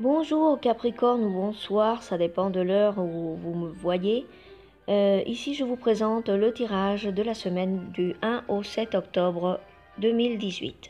Bonjour Capricorne ou bonsoir, ça dépend de l'heure où vous me voyez. Ici je vous présente le tirage de la semaine du 1 au 7 octobre 2018.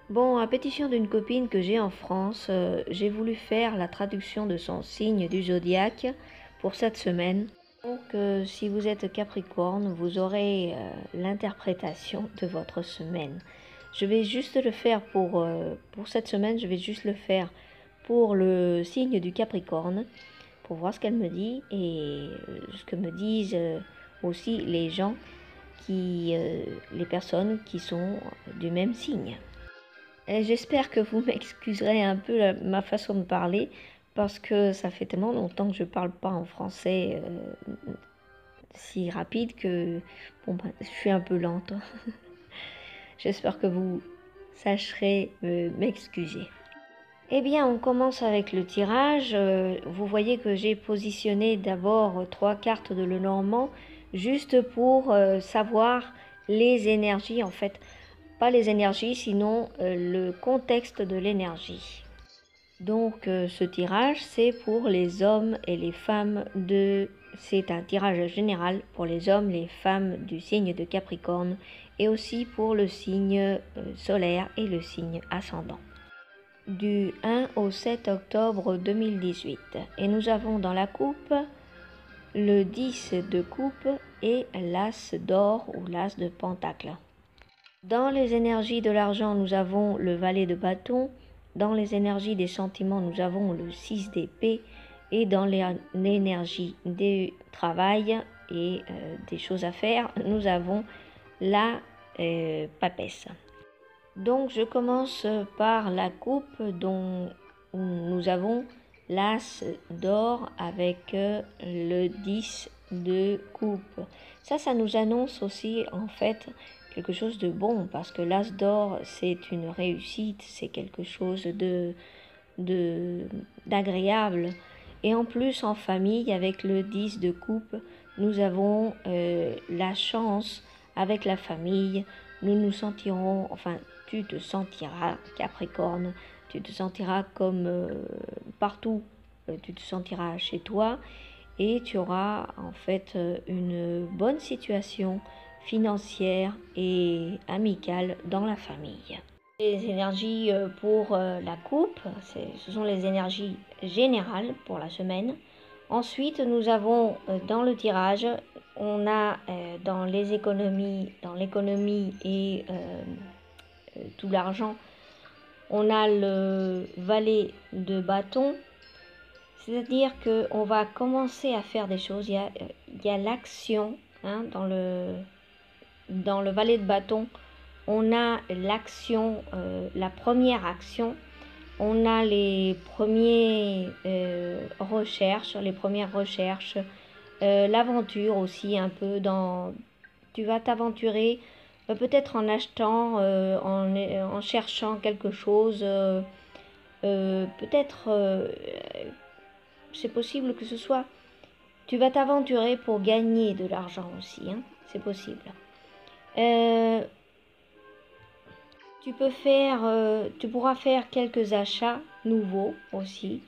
Bon, à pétition d'une copine que j'ai en France, j'ai voulu faire la traduction de son signe du zodiaque pour cette semaine. Donc si vous êtes Capricorne, vous aurez l'interprétation de votre semaine. Je vais juste le faire pour cette semaine, je vais juste le faire pour le signe du Capricorne, pour voir ce qu'elle me dit et ce que me disent aussi les gens les personnes qui sont du même signe. J'espère que vous m'excuserez un peu ma façon de parler parce que ça fait tellement longtemps que je parle pas en français si rapide que je suis un peu lente. J'espère que vous sacherez m'excuser. Eh bien, on commence avec le tirage. Vous voyez que j'ai positionné d'abord 3 cartes de Lenormand juste pour savoir les énergies, en fait. Pas les énergies, sinon le contexte de l'énergie. Donc ce tirage, c'est pour les hommes et les femmes C'est un tirage général pour les hommes, les femmes du signe de Capricorne et aussi pour le signe solaire et le signe ascendant. Du 1 au 7 octobre 2018. Et nous avons dans la coupe le 10 de coupe et l'as d'or ou l'as de pentacle. Dans les énergies de l'argent, nous avons le valet de bâton. Dans les énergies des sentiments, nous avons le 6 d'épée. Et dans l'énergie du travail et des choses à faire, nous avons la papesse. Donc je commence par la coupe dont nous avons l'as d'or avec le 10 de coupe. Ça nous annonce aussi en fait quelque chose de bon parce que l'as d'or c'est une réussite, c'est quelque chose d'agréable. Et en plus en famille avec le 10 de coupe, nous avons la chance avec la famille, nous nous sentirons, enfin tu te sentiras Capricorne, tu te sentiras comme partout, tu te sentiras chez toi et tu auras en fait une bonne situation financière et amicale dans la famille. Les énergies pour la coupe, ce sont les énergies générales pour la semaine. Ensuite, nous avons dans le tirage, on a dans l'économie et tout l'argent, on a le valet de bâton, c'est-à-dire qu'on va commencer à faire des choses. Il y a l'action hein, dans le valet de bâton. On a l'action, la première action. On a les premières recherches, l'aventure aussi un peu tu vas t'aventurer peut-être en achetant, en cherchant quelque chose, peut-être c'est possible que ce soit, tu vas t'aventurer pour gagner de l'argent aussi, hein, c'est possible. Tu pourras faire quelques achats nouveaux aussi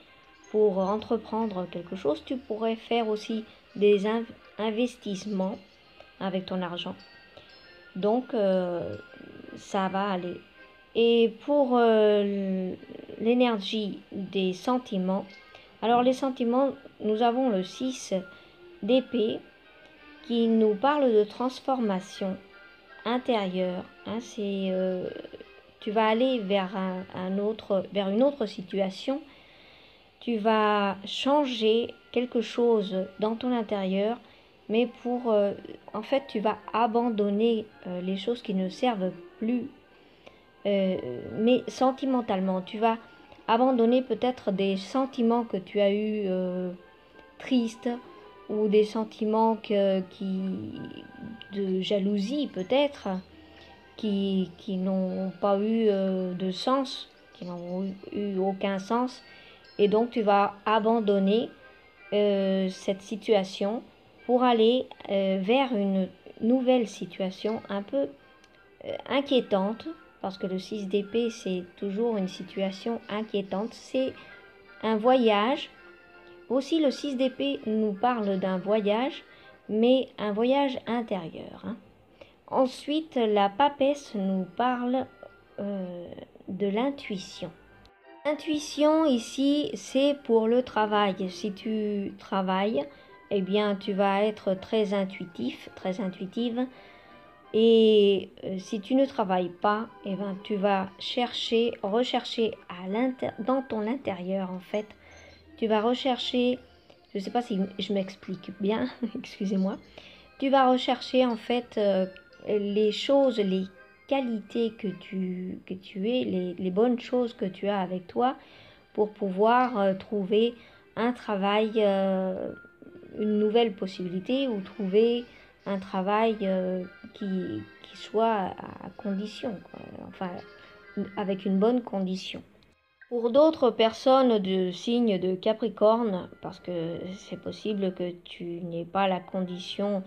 pour entreprendre quelque chose. Tu pourrais faire aussi des investissements avec ton argent. Donc, ça va aller. Et pour l'énergie des sentiments, alors les sentiments, nous avons le 6 d'épée qui nous parle de transformation intérieure. Hein, tu vas aller vers vers une autre situation. Tu vas changer quelque chose dans ton intérieur, mais en fait, tu vas abandonner les choses qui ne servent plus. Mais sentimentalement, tu vas abandonner peut-être des sentiments que tu as eus tristes ou des sentiments de jalousie peut-être qui n'ont pas eu de sens, qui n'ont eu aucun sens. Et donc tu vas abandonner cette situation pour aller vers une nouvelle situation un peu inquiétante parce que le 6 d'épée, c'est toujours une situation inquiétante. C'est un voyage. Aussi, le 6 d'épée nous parle d'un voyage, mais un voyage intérieur. Ensuite, la papesse nous parle de l'intuition. L'intuition ici, c'est pour le travail. Si tu travailles, eh bien, tu vas être très intuitif, très intuitive. Et si tu ne travailles pas, eh bien, tu vas rechercher dans ton intérieur, en fait. Tu vas rechercher, je ne sais pas si je m'explique bien, excusez-moi. Tu vas rechercher, en fait, les choses, les qualités que tu es, les bonnes choses que tu as avec toi pour pouvoir trouver un travail, une nouvelle possibilité ou trouver un travail qui soit à condition, quoi. Enfin, avec une bonne condition. Pour d'autres personnes de signe de Capricorne, parce que c'est possible que tu n'aies pas la condition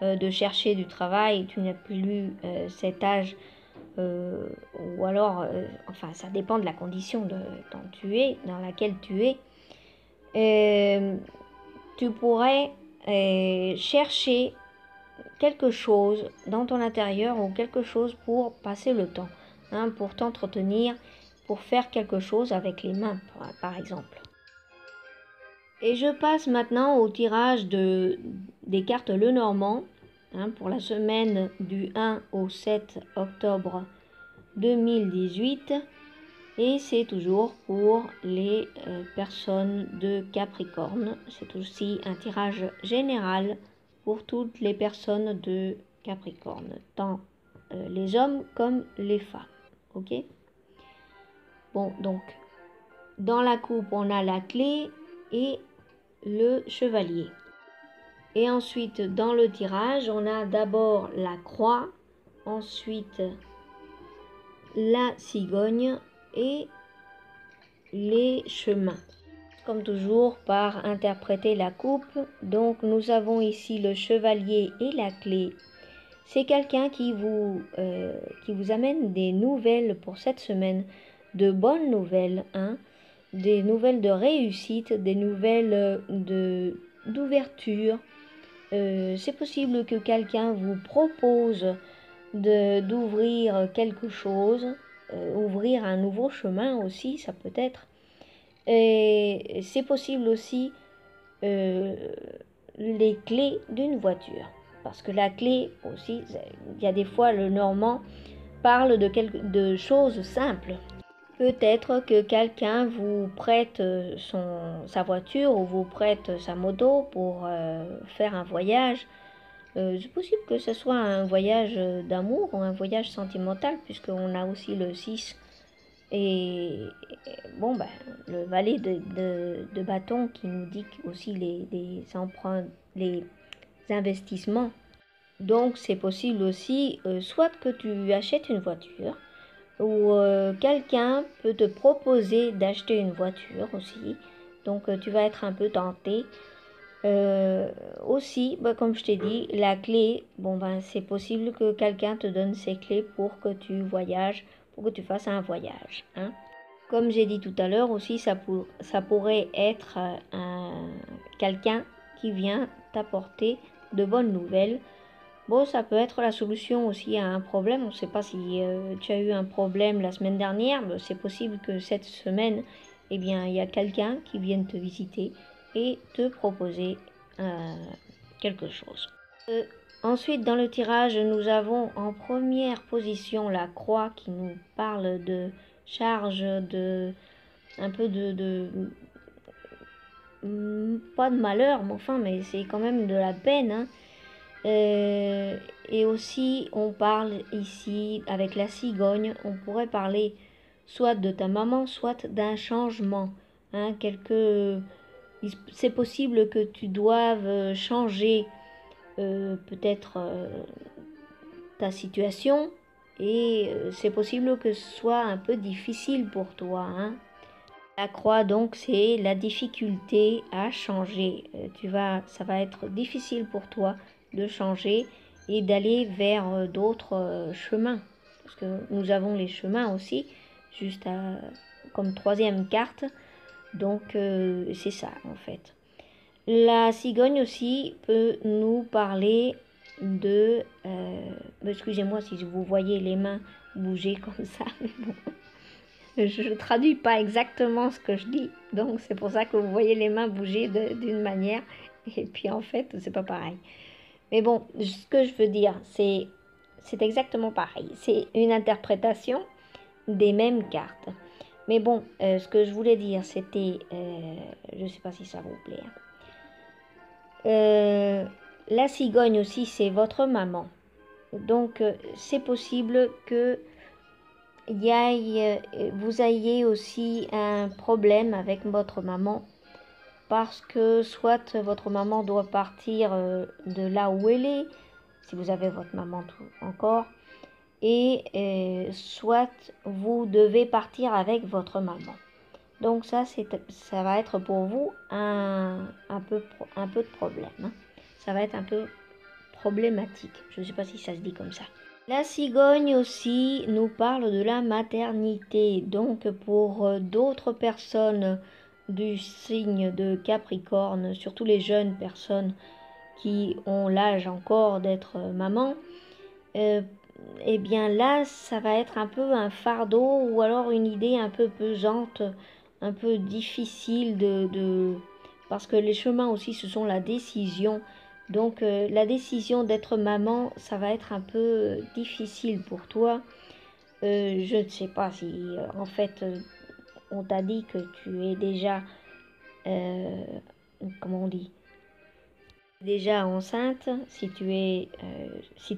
de chercher du travail, tu n'as plus cet âge, ou alors, enfin, ça dépend de la condition dans laquelle tu es. Tu pourrais chercher quelque chose dans ton intérieur ou quelque chose pour passer le temps, pour t'entretenir, pour faire quelque chose avec les mains, par exemple. Et je passe maintenant au tirage des cartes Lenormand pour la semaine du 1 au 7 octobre 2018. Et c'est toujours pour les personnes de Capricorne. C'est aussi un tirage général pour toutes les personnes de Capricorne, tant les hommes comme les femmes. Ok? Bon, donc, dans la coupe, on a la clé et le chevalier. Et ensuite, dans le tirage, on a d'abord la croix, ensuite la cigogne et les chemins. Comme toujours, par interpréter la coupe. Donc, nous avons ici le chevalier et la clé. C'est quelqu'un qui vous amène des nouvelles pour cette semaine, de bonnes nouvelles, des nouvelles de réussite, des nouvelles d'ouverture. C'est possible que quelqu'un vous propose d'ouvrir quelque chose, ouvrir un nouveau chemin aussi, ça peut être. Et c'est possible aussi les clés d'une voiture. Parce que la clé aussi, il y a des fois le Normand parle de choses simples. Peut-être que quelqu'un vous prête sa voiture ou vous prête sa moto pour faire un voyage. C'est possible que ce soit un voyage d'amour ou un voyage sentimental, puisqu'on a aussi le 6 et bon, le valet de bâton qui nous dit aussi les emprunts, les investissements. Donc c'est possible aussi soit que tu achètes une voiture, ou quelqu'un peut te proposer d'acheter une voiture aussi. Donc tu vas être un peu tenté. Aussi, comme je t'ai dit, la clé, c'est possible que quelqu'un te donne ses clés pour que tu voyages, pour que tu fasses un voyage. Comme j'ai dit tout à l'heure aussi, ça pourrait être quelqu'un qui vient t'apporter de bonnes nouvelles. Bon, ça peut être la solution aussi à un problème. On ne sait pas si tu as eu un problème la semaine dernière. C'est possible que cette semaine, eh bien, il y a quelqu'un qui vienne te visiter et te proposer quelque chose. Ensuite, dans le tirage, nous avons en première position la croix qui nous parle de charge, un peu pas de malheur, mais c'est quand même de la peine. Et aussi, on parle ici, avec la cigogne, on pourrait parler soit de ta maman, soit d'un changement. C'est possible que tu doives changer peut-être ta situation, et c'est possible que ce soit un peu difficile pour toi. La croix, donc, c'est la difficulté à changer. Ça va être difficile pour toi de changer et d'aller vers d'autres chemins. parce que nous avons les chemins aussi, juste comme troisième carte. Donc c'est ça en fait. La cigogne aussi peut nous parler de... excusez-moi si vous voyez les mains bouger comme ça, mais bon, je ne traduis pas exactement ce que je dis, donc c'est pour ça que vous voyez les mains bouger d'une manière, et puis en fait, c'est pas pareil. Mais bon, ce que je veux dire, c'est exactement pareil. C'est une interprétation des mêmes cartes. Mais bon, ce que je voulais dire, c'était... je ne sais pas si ça vous plaît. La cigogne aussi, c'est votre maman. Donc, c'est possible que vous ayez aussi un problème avec votre maman. Parce que soit votre maman doit partir de là où elle est, si vous avez votre maman encore, et soit vous devez partir avec votre maman. Donc ça va être pour vous un peu de problème. Hein. Ça va être un peu problématique. Je ne sais pas si ça se dit comme ça. La cigogne aussi nous parle de la maternité. Donc pour d'autres personnes du signe de Capricorne, surtout les jeunes personnes qui ont l'âge encore d'être maman, eh bien là, ça va être un peu un fardeau ou alors une idée un peu pesante, un peu difficile parce que les chemins aussi, ce sont la décision. Donc la décision d'être maman, ça va être un peu difficile pour toi. Je ne sais pas si en fait on t'a dit que tu es déjà, comment on dit, déjà enceinte, si tu es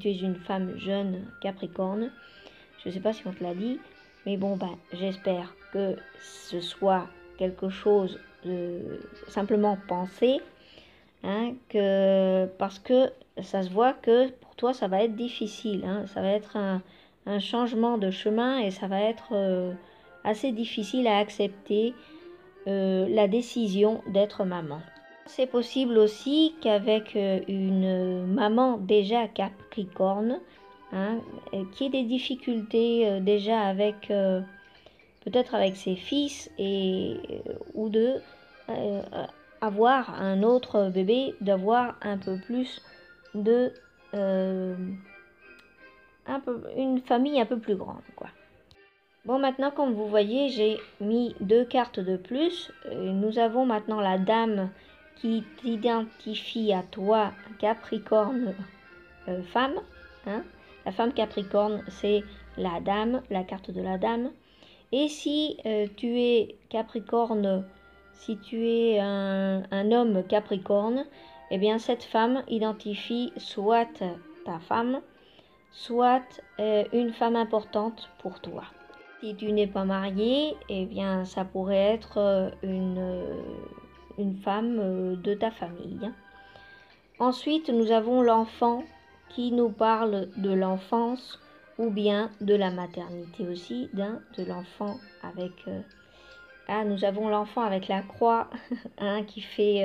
une femme jeune Capricorne. Je ne sais pas si on te l'a dit, mais bon, j'espère que ce soit quelque chose de simplement pensé, hein, parce que ça se voit que pour toi, ça va être difficile, hein, ça va être un changement de chemin et ça va être assez difficile à accepter la décision d'être maman. C'est possible aussi qu'avec une maman déjà Capricorne, hein, qui ait des difficultés déjà avec peut-être avec ses fils ou de avoir un autre bébé, d'avoir un peu plus de une famille un peu plus grande, quoi. Bon, maintenant, comme vous voyez, j'ai mis 2 cartes de plus. Nous avons maintenant la dame qui t'identifie à toi, Capricorne femme. Hein. La femme Capricorne, c'est la dame, la carte de la dame. Et si tu es Capricorne, si tu es un homme Capricorne, eh bien cette femme identifie soit ta femme, soit une femme importante pour toi. Si tu n'es pas marié, eh bien ça pourrait être une femme de ta famille. Ensuite, nous avons l'enfant qui nous parle de l'enfance ou bien de la maternité aussi, de l'enfant avec... nous avons l'enfant avec la croix, hein, qui fait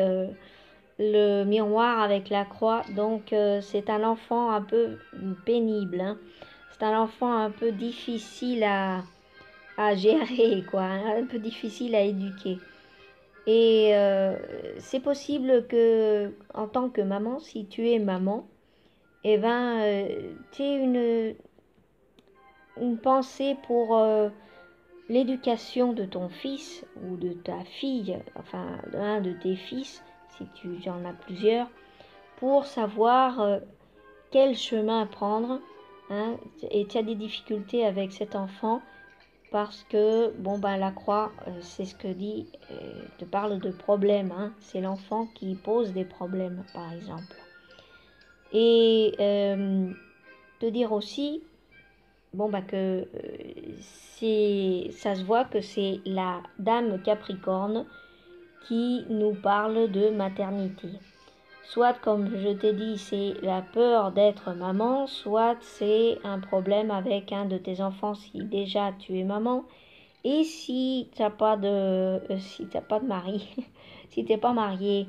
le miroir avec la croix. Donc, c'est un enfant un peu pénible. Hein. C'est un enfant un peu difficile à gérer, quoi, hein, un peu difficile à éduquer. Et c'est possible que, en tant que maman, si tu es maman, eh ben, tu aies une pensée pour l'éducation de ton fils ou de ta fille, enfin d'un de tes fils, si tu en as plusieurs, pour savoir quel chemin prendre. Hein, et tu as des difficultés avec cet enfant parce que, bon, la croix, c'est ce que dit, te parle de problèmes. Hein, c'est l'enfant qui pose des problèmes, par exemple. Et te dire aussi, bon, que ça se voit que c'est la dame Capricorne qui nous parle de maternité. Soit, comme je t'ai dit, c'est la peur d'être maman, soit c'est un problème avec un de tes enfants si déjà tu es maman. Et si tu n'as pas de mari, si tu n'es pas marié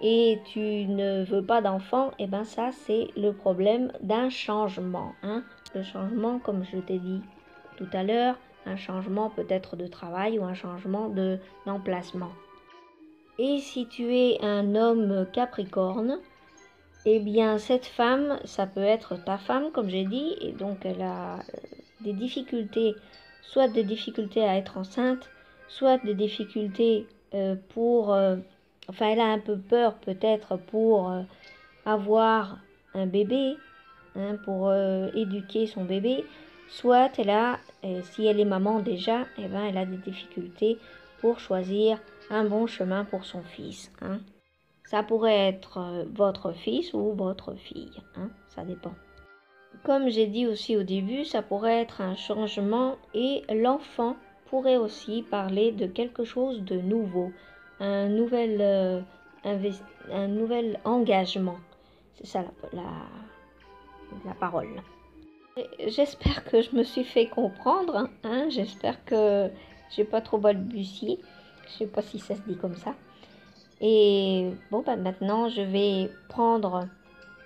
et tu ne veux pas d'enfant, et ben ça c'est le problème d'un changement, hein. Le changement, comme je t'ai dit tout à l'heure, un changement peut-être de travail ou un changement d'emplacement. Et si tu es un homme Capricorne, eh bien cette femme, ça peut être ta femme comme j'ai dit, et donc elle a des difficultés, soit des difficultés à être enceinte, soit des difficultés enfin elle a un peu peur peut-être pour avoir un bébé, hein, pour éduquer son bébé, soit elle a, si elle est maman déjà, eh ben, elle a des difficultés pour choisir un bon chemin pour son fils, hein. Ça pourrait être votre fils ou votre fille, hein, ça dépend. Comme j'ai dit aussi au début, ça pourrait être un changement et l'enfant pourrait aussi parler de quelque chose de nouveau, un nouvel engagement. C'est ça la parole. J'espère que je me suis fait comprendre, hein, j'espère que j'ai pas trop balbutié. Je sais pas si ça se dit comme ça. Et bon, bah maintenant, je vais prendre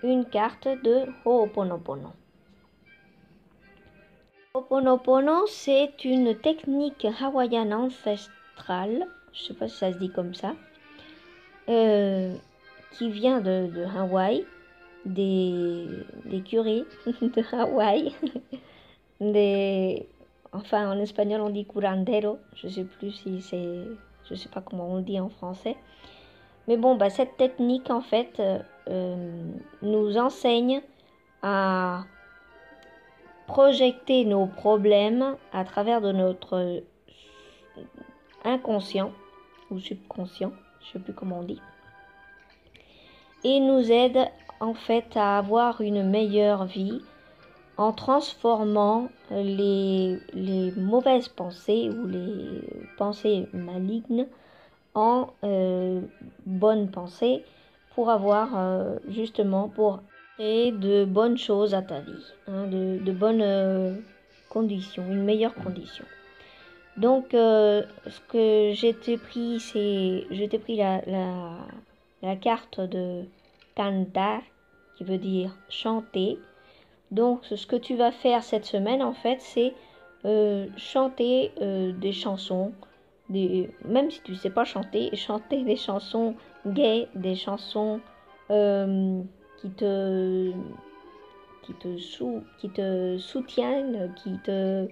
une carte de Ho'oponopono. Ho'oponopono, c'est une technique hawaïenne ancestrale, je sais pas si ça se dit comme ça, qui vient de Hawaï, des curés de Hawaï, enfin en espagnol on dit curandero, je sais plus si c'est, je sais pas comment on dit en français. Mais bon, bah, cette technique, en fait, nous enseigne à projeter nos problèmes à travers de notre inconscient ou subconscient, je ne sais plus comment on dit, et nous aide en fait à avoir une meilleure vie en transformant les mauvaises pensées ou les pensées malignes en bonnes pensées pour avoir justement pour créer de bonnes choses à ta vie, hein, de bonnes conditions, une meilleure condition. Donc ce que je t'ai pris, c'est la carte de cantar qui veut dire chanter. Donc ce que tu vas faire cette semaine en fait c'est chanter des chansons. Même si tu ne sais pas chanter des chansons gaies, des chansons qui te soutiennent, qui te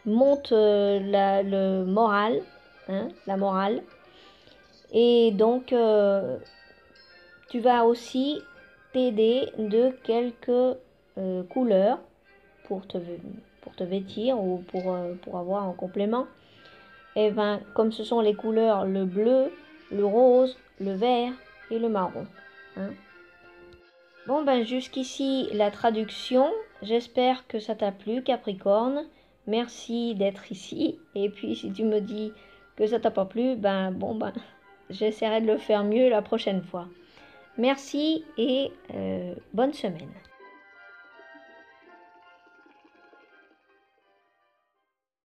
montent le moral, hein, la morale. Et donc, tu vas aussi t'aider de quelques couleurs pour te vêtir ou pour avoir en complément. Et ben, comme ce sont les couleurs le bleu, le rose, le vert et le marron, hein. Bon ben jusqu'ici la traduction. J'espère que ça t'a plu, Capricorne. Merci d'être ici. Et puis si tu me dis que ça t'a pas plu, ben bon ben j'essaierai de le faire mieux la prochaine fois. Merci et bonne semaine.